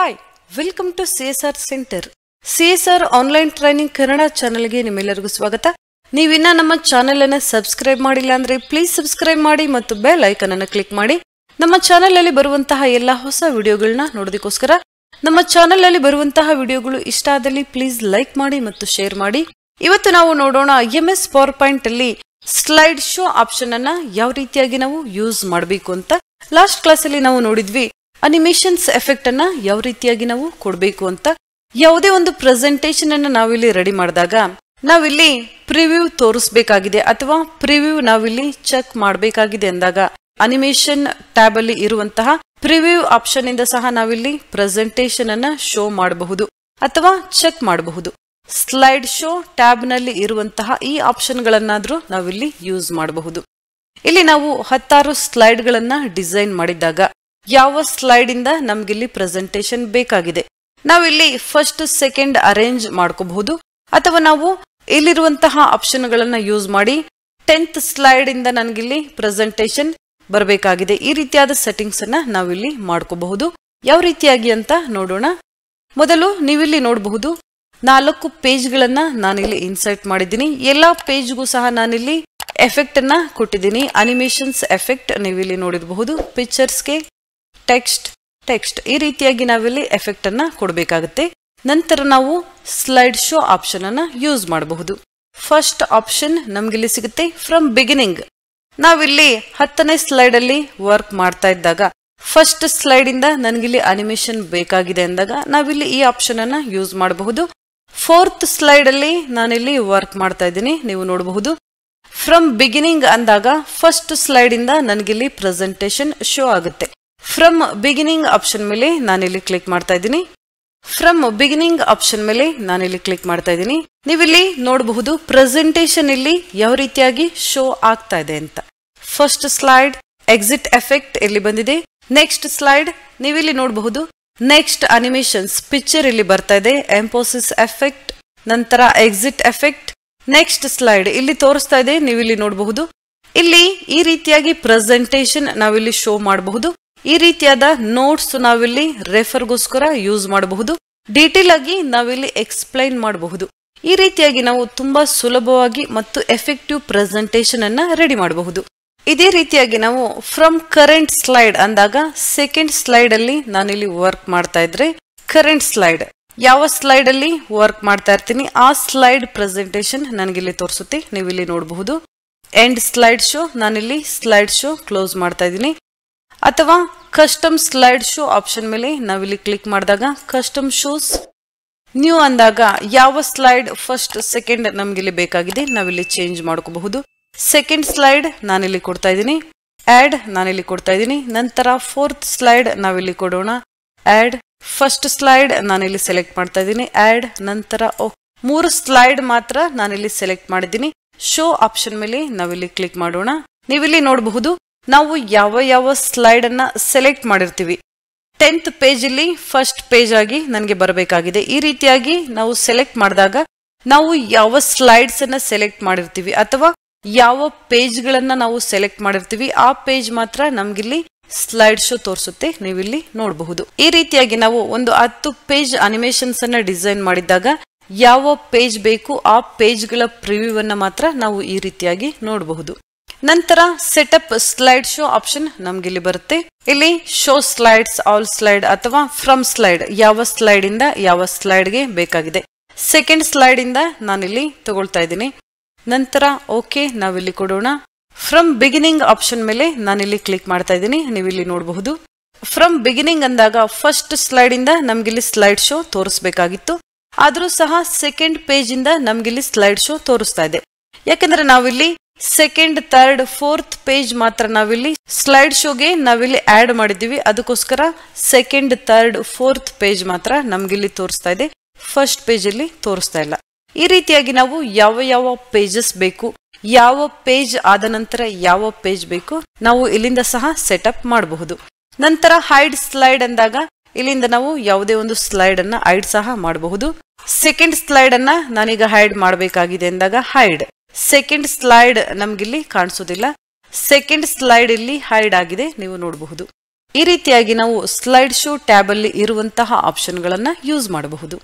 Hi, welcome to CSR centre. CSR online training Kannada ಚಾನೆಲ್ಗೆ ನಿಮ್ಮೆಲ್ಲರಿಗೂ ಸ್ವಾಗತ. ನೀವಿನ್ನ ನಮ್ಮ ಚಾನೆಲ್ ಅನ್ನು ಸಬ್ಸ್ಕ್ರೈಬ್ ಮಾಡಿಲ್ಲ ಅಂದ್ರೆ ಪ್ಲೀಸ್ ಸಬ್ಸ್ಕ್ರೈಬ್ ಮಾಡಿ ಮತ್ತು ಬೆಲ್ ಐಕಾನ್ ಅನ್ನು ಕ್ಲಿಕ್ ಮಾಡಿ. ನಮ್ಮ ಚಾನೆಲ್ ಅಲ್ಲಿ ಬರುವಂತಹ ಎಲ್ಲಾ ಹೊಸ ವಿಡಿಯೋಗಳನ್ನ ನೋಡೋದಕ್ಕೋಸ್ಕರ ನಮ್ಮ ಚಾನೆಲ್ ಅಲ್ಲಿ ಬರುವಂತಹ ವಿಡಿಯೋಗಳು ಇಷ್ಟ ಆದಲ್ಲಿ ಪ್ಲೀಸ್ ಲೈಕ್ ಮಾಡಿ ಮತ್ತು ಶೇರ್ ಮಾಡಿ. ಇವತ್ತು ನಾವು ನೋಡೋಣ MS ಪವರ್ ಪಾಯಿಂಟ್ ಅಲ್ಲಿ ಸ್ಲೈಡ್ ಶೋ ಆಪ್ಷನ್ ಅನ್ನ ಯಾವ ರೀತಿಯಾಗಿ ನಾವು ಯೂಸ್ ಮಾಡಬೇಕು ಅಂತ. ಲಾಸ್ಟ್ ಕ್ಲಾಸ್ ಅಲ್ಲಿ ನಾವು ನೋಡಿದ್ವಿ ಅನಿಮೇಷನ್ಸ್ ಎಫೆಕ್ಟ್ ಅನ್ನ ಯಾವ ರೀತಿಯಾಗಿ ನಾವು ಕೊಡಬೇಕು ಅಂತ. ಯಾವುದೇ ಒಂದು ಪ್ರೆಸೆಂಟೇಷನ್ ಅನ್ನ ನಾವಿಲ್ಲಿ ರೆಡಿ ಮಾಡಿದಾಗ ನಾವಿಲ್ಲಿ ಪ್ರಿವ್ಯೂ ತೋರಿಸಬೇಕಾಗಿದೆ ಅಥವಾ ಪ್ರಿವ್ಯೂ ನಾವಿಲ್ಲಿ ಚೆಕ್ ಮಾಡಬೇಕಾಗಿದೆ ಅಂದಾಗ ಅನಿಮೇಷನ್ ಟ್ಯಾಬ್ ಅಲ್ಲಿ ಇರುವಂತಹ ಪ್ರಿವ್ಯೂ ಆಪ್ಷನ್ ಇಂದ ಸಹ ನಾವಿಲ್ಲಿ ಪ್ರೆಸೆಂಟೇಷನ್ ಅನ್ನ ಶೋ ಮಾಡಬಹುದು ಅಥವಾ ಚೆಕ್ ಮಾಡಬಹುದು. ಸ್ಲೈಡ್ ಶೋ ಟ್ಯಾಬ್ ನಲ್ಲಿ ಇರುವಂತಹ ಈ ಆಪ್ಷನ್ ಗಳನ್ನಾದ್ರೂ ನಾವಿಲ್ಲಿ ಯೂಸ್ ಮಾಡಬಹುದು. ಇಲ್ಲಿ ನಾವು 16 ಸ್ಲೈಡ್ ಗಳನ್ನ ಡಿಸೈನ್ ಮಾಡಿದಾಗ ಯಾವ ಸ್ಲೈಡ್ ಇಂದ ನಮ್ಗಿಲ್ಲಿ ಪ್ರೆಸೆಂಟೇಷನ್ ಬೇಕಾಗಿದೆ ನಾವಿಲ್ಲಿ ಫಸ್ಟ್ ಸೆಕೆಂಡ್ ಅರೇಂಜ್ ಮಾಡ್ಕೋಬಹುದು ಅಥವಾ ನಾವು ಇಲ್ಲಿರುವಂತಹ ಆಪ್ಷನ್ ಗಳನ್ನ ಯೂಸ್ ಮಾಡಿ 10th ಸ್ಲೈಡ್ ಇಂದ ನನಗಿಲ್ಲಿ ಪ್ರೆಸೆಂಟೇಷನ್ ಬರಬೇಕಾಗಿದೆ. ಈ ರೀತಿಯಾದ ಸೆಟ್ಟಿಂಗ್ಸ್ ಅನ್ನ ನಾವಿಲ್ಲಿ ಮಾಡ್ಕೋಬಹುದು. ಯಾವ ರೀತಿಯಾಗಿ ಅಂತ ನೋಡೋಣ. ಮೊದಲು ನೀವಿಲ್ಲಿ ನೋಡಬಹುದು 4 ಪೇಜ್ ಗಳನ್ನ ನಾನಿಲ್ಲಿ ಇನ್ಸರ್ಟ್ ಮಾಡಿದ್ದೀನಿ. ಎಲ್ಲಾ ಪೇಜ್ಗೂ ಸಹ ನಾನಿಲ್ಲಿ ಎಫೆಕ್ಟ್ ಅನ್ನ ಕೊಟ್ಟಿದ್ದೀನಿ. ಅನಿಮೇಷನ್ಸ್ ಎಫೆಕ್ಟ್ ನೀವಿಲ್ಲಿ ನೋಡಿರಬಹುದು. ಪಿಕ್ಚರ್ಸ್ಗೆ ಟೆಕ್ಸ್ಟ್ ಈ ರೀತಿಯಾಗಿ ನಾವಿಲ್ಲಿ ಎಫೆಕ್ಟ್ ಅನ್ನ ಕೊಡಬೇಕಾಗುತ್ತೆ. ನಂತರ ನಾವು ಸ್ಲೈಡ್ ಶೋ ಆಪ್ಷನ್ ಅನ್ನ ಯೂಸ್ ಮಾಡಬಹುದು. ಫಸ್ಟ್ ಆಪ್ಷನ್ ನಮ್ಗಿಲ್ಲಿ ಸಿಗುತ್ತೆ ಫ್ರಮ್ ಬಿಗಿನಿಂಗ್. ನಾವಿಲ್ಲಿ 10ನೇ ಸ್ಲೈಡ್ ಅಲ್ಲಿ ವರ್ಕ್ ಮಾಡ್ತಾ ಇದ್ದಾಗ ಫಸ್ಟ್ ಸ್ಲೈಡ್ ಇಂದ ನನಗಿಲ್ಲಿ ಅನಿಮೇಷನ್ ಬೇಕಾಗಿದೆ ಅಂದಾಗ ನಾವಿಲ್ಲಿ ಈ ಆಪ್ಷನ್ ಅನ್ನ ಯೂಸ್ ಮಾಡಬಹುದು. 4th ಸ್ಲೈಡ್ ಅಲ್ಲಿ ನಾನಿಲ್ಲಿ ವರ್ಕ್ ಮಾಡ್ತಾ ಇದ್ದೀನಿ. ನೀವು ನೋಡಬಹುದು ಫ್ರಮ್ ಬಿಗಿನಿಂಗ್ ಅಂದಾಗ ಫಸ್ಟ್ ಸ್ಲೈಡ್ ಇಂದ ನನಗಿಲ್ಲಿ ಪ್ರೆಸೆಂಟೇಷನ್ ಶೋ ಆಗುತ್ತೆ. ಫ್ರಮ್ ಬಿಗಿನಿಂಗ್ ಆಪ್ಷನ್ ಮೇಲೆ ನಾನಿಲ್ಲಿ ಕ್ಲಿಕ್ ಮಾಡ್ತಾ ಇದ್ದೀನಿ. ಫ್ರಮ್ ಬಿಗಿನಿಂಗ್ ಆಪ್ಷನ್ ಮೇಲೆ ನಾನಿಲ್ಲಿ ಕ್ಲಿಕ್ ಮಾಡ್ತಾ ಇದ್ದೀನಿ. ನೀವಿಲ್ಲಿ ನೋಡಬಹುದು ಪ್ರೆಸೆಂಟೇಷನ್ ಇಲ್ಲಿ ಯಾವ ರೀತಿಯಾಗಿ ಶೋ ಆಗ್ತಾ ಇದೆ ಅಂತ. ಫಸ್ಟ್ ಸ್ಲೈಡ್ ಎಕ್ಸಿಟ್ ಎಫೆಕ್ಟ್ ಇಲ್ಲಿ ಬಂದಿದೆ. ನೆಕ್ಸ್ಟ್ ಸ್ಲೈಡ್ ನೀವಿಲ್ಲಿ ನೋಡಬಹುದು ನೆಕ್ಸ್ಟ್ ಅನಿಮೇಷನ್ಸ್ ಪಿಕ್ಚರ್ ಇಲ್ಲಿ ಬರ್ತಾ ಇದೆ. ಎಂಪೋಸಿಸ್ ಎಫೆಕ್ಟ್, ನಂತರ ಎಕ್ಸಿಟ್ ಎಫೆಕ್ಟ್, ನೆಕ್ಸ್ಟ್ ಸ್ಲೈಡ್ ಇಲ್ಲಿ ತೋರಿಸ್ತಾ ಇದೆ. ನೀವಿಲ್ಲಿ ನೋಡಬಹುದು ಇಲ್ಲಿ ಈ ರೀತಿಯಾಗಿ ಪ್ರೆಸೆಂಟೇಷನ್ ನಾವಿಲ್ಲಿ ಶೋ ಮಾಡಬಹುದು. ಈ ರೀತಿಯಾದ ನೋಟ್ಸ್ ನಾವಿಲ್ಲಿ ರೆಫರ್ಗೋಸ್ಕರ ಯೂಸ್ ಮಾಡಬಹುದು. ಡೀಟೇಲ್ ಆಗಿ ನಾವಿಲ್ಲಿ ಎಕ್ಸ್ಪ್ಲೈನ್ ಮಾಡಬಹುದು. ಈ ರೀತಿಯಾಗಿ ನಾವು ತುಂಬಾ ಸುಲಭವಾಗಿ ಮತ್ತು ಎಫೆಕ್ಟಿವ್ ಪ್ರೆಸೆಂಟೇಷನ್ ಅನ್ನ ರೆಡಿ ಮಾಡಬಹುದು. ಇದೇ ರೀತಿಯಾಗಿ ನಾವು ಫ್ರಮ್ ಕರೆಂಟ್ ಸ್ಲೈಡ್ ಅಂದಾಗ ಸೆಕೆಂಡ್ ಸ್ಲೈಡ್ ಅಲ್ಲಿ ನಾನಿಲ್ಲಿ ವರ್ಕ್ ಮಾಡ್ತಾ ಇದ್ರೆ ಕರೆಂಟ್ ಸ್ಲೈಡ್ ಯಾವ ಸ್ಲೈಡ್ ಅಲ್ಲಿ ವರ್ಕ್ ಮಾಡ್ತಾ ಇರ್ತೀನಿ ಆ ಸ್ಲೈಡ್ ಪ್ರೆಸೆಂಟೇಷನ್ ನನಗಿಲ್ಲಿ ತೋರಿಸುತ್ತೆ. ನೀವಿಲ್ಲಿ ನೋಡಬಹುದು ಎಂಡ್ ಸ್ಲೈಡ್ ಶೋ, ನಾನಿಲ್ಲಿ ಸ್ಲೈಡ್ ಶೋ ಕ್ಲೋಸ್ ಮಾಡ್ತಾ ಇದ್ದೀನಿ. ಅಥವಾ ಕಸ್ಟಮ್ ಸ್ಲೈಡ್ ಶೋ ಆಪ್ಷನ್ ಮೇಲೆ ನಾವಿಲ್ಲಿ ಕ್ಲಿಕ್ ಮಾಡಿದಾಗ ಕಸ್ಟಮ್ ಶೋಸ್ ನ್ಯೂ ಅಂದಾಗ ಯಾವ ಸ್ಲೈಡ್ ಫಸ್ಟ್ ಸೆಕೆಂಡ್ ನಮ್ಗಿಲ್ಲಿ ಬೇಕಾಗಿದೆ ನಾವಿಲ್ಲಿ ಚೇಂಜ್ ಮಾಡ್ಕೋಬಹುದು. ಸೆಕೆಂಡ್ ಸ್ಲೈಡ್ ನಾನಿಲ್ಲಿ ಕೊಡ್ತಾ ಇದ್ದೀನಿ. ಆಡ್ ನಾನಿಲ್ಲಿ ಕೊಡ್ತಾ ಇದ್ದೀನಿ. ನಂತರ 4th ಸ್ಲೈಡ್ ನಾವಿಲ್ಲಿ ಕೊಡೋಣ. ಆಡ್ ಫಸ್ಟ್ ಸ್ಲೈಡ್ ನಾನಿಲ್ಲಿ ಸೆಲೆಕ್ಟ್ ಮಾಡ್ತಾ ಇದ್ದೀನಿ. ಆಡ್ ನಂತರ 3 ಸ್ಲೈಡ್ ಮಾತ್ರ ನಾನಿಲ್ಲಿ ಸೆಲೆಕ್ಟ್ ಮಾಡಿದ್ದೀನಿ. ಶೋ ಆಪ್ಷನ್ ಮೇಲೆ ನಾವಿಲ್ಲಿ ಕ್ಲಿಕ್ ಮಾಡೋಣ. ನೀವಿಲ್ಲಿ ನೋಡಬಹುದು ನಾವು ಯಾವ ಸ್ಲೈಡ್ ಅನ್ನ ಸೆಲೆಕ್ಟ್ ಮಾಡಿರ್ತೀವಿ 10th ಪೇಜ್ ಇಲ್ಲಿ ಫಸ್ಟ್ ಪೇಜ್ ಆಗಿ ನನಗೆ ಬರಬೇಕಾಗಿದೆ. ಈ ರೀತಿಯಾಗಿ ನಾವು ಸೆಲೆಕ್ಟ್ ಮಾಡಿದಾಗ ನಾವು ಯಾವ ಸ್ಲೈಡ್ಸ್ ಅನ್ನ ಸೆಲೆಕ್ಟ್ ಮಾಡಿರ್ತೀವಿ ಅಥವಾ ಯಾವ ಪೇಜ್ ಗಳನ್ನ ನಾವು ಸೆಲೆಕ್ಟ್ ಮಾಡಿರ್ತೀವಿ ಆ ಪೇಜ್ ಮಾತ್ರ ನಮ್ಗಿಲ್ಲಿ ಸ್ಲೈಡ್ ಶೋ ತೋರಿಸುತ್ತೆ. ನೀವಿಲ್ಲಿ ನೋಡಬಹುದು ಈ ರೀತಿಯಾಗಿ ನಾವು ಒಂದು 10 ಪೇಜ್ ಅನಿಮೇಷನ್ಸ್ ಅನ್ನ ಡಿಸೈನ್ ಮಾಡಿದಾಗ ಯಾವ ಪೇಜ್ ಬೇಕು ಆ ಪೇಜ್ ಗಳ ಪ್ರಿವ್ಯೂ ಅನ್ನ ಮಾತ್ರ ನಾವು ಈ ರೀತಿಯಾಗಿ ನೋಡಬಹುದು. ನಂತರ ಸೆಟಪ್ ಸ್ಲೈಡ್ ಶೋ ಆಪ್ಷನ್ ನಮ್ಗಿಲ್ಲಿ ಬರುತ್ತೆ. ಇಲ್ಲಿ ಶೋ ಸ್ಲೈಡ್ಸ್, ಆಲ್ ಸ್ಲೈಡ್ ಅಥವಾ ಫ್ರಮ್ ಸ್ಲೈಡ್ ಯಾವ ಸ್ಲೈಡ್ ಇಂದ ಯಾವ ಸ್ಲೈಡ್ಗೆ ಬೇಕಾಗಿದೆ. ಸೆಕೆಂಡ್ ಸ್ಲೈಡ್ ಇಂದ ನಾನಿಲ್ಲಿ ತಗೊಳ್ತಾ ಇದ್ದೀನಿ. ನಂತರ ಓಕೆ ನಾವಿಲ್ಲಿ ಕೊಡೋಣ. ಫ್ರಮ್ ಬಿಗಿನಿಂಗ್ ಆಪ್ಷನ್ ಮೇಲೆ ನಾನಿಲ್ಲಿ ಕ್ಲಿಕ್ ಮಾಡ್ತಾ ಇದ್ದೀನಿ. ನೀವಿಲ್ಲಿ ನೋಡಬಹುದು ಫ್ರಮ್ ಬಿಗಿನಿಂಗ್ ಅಂದಾಗ ಫಸ್ಟ್ ಸ್ಲೈಡ್ ಇಂದ ನಮ್ಗಿಲ್ಲಿ ಸ್ಲೈಡ್ ಶೋ ತೋರಿಸಬೇಕಾಗಿತ್ತು. ಆದ್ರೂ ಸಹ ಸೆಕೆಂಡ್ ಪೇಜ್ ಇಂದ ನಮ್ಗಿಲ್ಲಿ ಸ್ಲೈಡ್ ಶೋ ತೋರಿಸ್ತಾ ಇದೆ. ಯಾಕಂದ್ರೆ ನಾವಿಲ್ಲಿ ಸೆಕೆಂಡ್, ಥರ್ಡ್, 4th ಪೇಜ್ ಮಾತ್ರ ನಾವಿಲ್ಲಿ ಸ್ಲೈಡ್ ಶೋಗೆ ನಾವಿಲ್ಲಿ ಆಡ್ ಮಾಡಿದ್ದೀವಿ. ಅದಕ್ಕೋಸ್ಕರ ಸೆಕೆಂಡ್, ಥರ್ಡ್, 4th ಪೇಜ್ ಮಾತ್ರ ನಮ್ಗಿಲ್ಲಿ ತೋರಿಸ್ತಾ ಇದೆ. ಫಸ್ಟ್ ಪೇಜ್ ಅಲ್ಲಿ ತೋರಿಸ್ತಾ ಇಲ್ಲ. ಈ ರೀತಿಯಾಗಿ ನಾವು ಯಾವ ಪೇಜಸ್ ಬೇಕು, ಯಾವ ಪೇಜ್ ಆದ ನಂತರ ಯಾವ ಪೇಜ್ ಬೇಕು ನಾವು ಇಲ್ಲಿಂದ ಸಹ ಸೆಟಪ್ ಮಾಡಬಹುದು. ನಂತರ ಹೈಡ್ ಸ್ಲೈಡ್ ಅಂದಾಗ ಇಲ್ಲಿಂದ ನಾವು ಯಾವುದೇ ಒಂದು ಸ್ಲೈಡ್ ಅನ್ನ ಹೈಡ್ ಸಹ ಮಾಡಬಹುದು. ಸೆಕೆಂಡ್ ಸ್ಲೈಡ್ ಅನ್ನ ನಾನೀಗ ಹೈಡ್ ಮಾಡಬೇಕಾಗಿದೆ ಅಂದಾಗ ಹೈಡ್. ಸೆಕೆಂಡ್ ಸ್ಲೈಡ್ ನಮ್ಗಿಲ್ಲಿ ಕಾಣಿಸೋದಿಲ್ಲ. ಸೆಕೆಂಡ್ ಸ್ಲೈಡ್ ಇಲ್ಲಿ ಹೈಡ್ ಆಗಿದೆ ನೀವು ನೋಡಬಹುದು. ಈ ರೀತಿಯಾಗಿ ನಾವು ಸ್ಲೈಡ್ ಶೋ ಟ್ಯಾಬ್ ಅಲ್ಲಿ ಇರುವಂತಹ ಆಪ್ಷನ್ಗಳನ್ನು ಯೂಸ್ ಮಾಡಬಹುದು.